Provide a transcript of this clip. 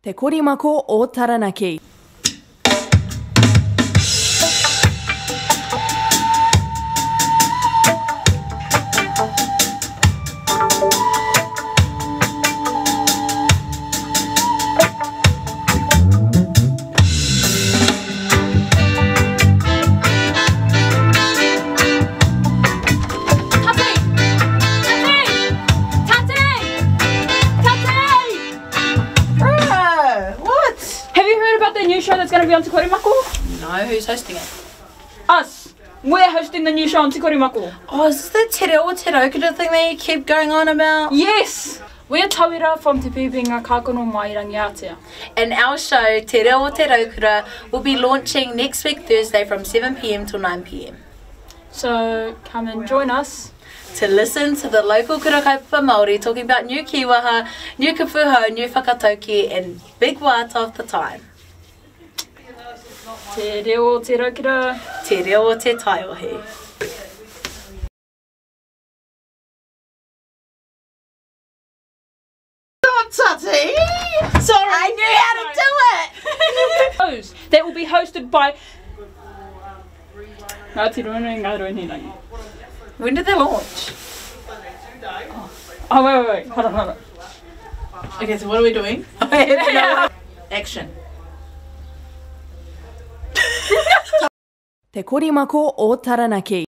Te korimako o Taranaki. The new show that's going to be on Te Korimako? No, who's hosting it? Us! We're hosting the new show on Te Korimako. Oh, is this the Te Reo Te Raukura thing that you keep going on about? Yes! We're Tawira from Te Pipinga Kākono Mairangi Aotea. And our show, Te Reo Te Raukura, will be launching next week Thursday from 7 PM till 9 PM. So come and join us to listen to the local kurakaupapa Māori talking about new kiwaha, new kapuho, new whakatauki and big wāta of the time. Te reo te raukura. Te reo te taiwahi. Tati! Sorry, I knew how to do it! That will be hosted by Ngāti Rangi. When did they launch? Oh, wait. Hold on. Okay, so what are we doing? Action. Te korimako o Taranaki.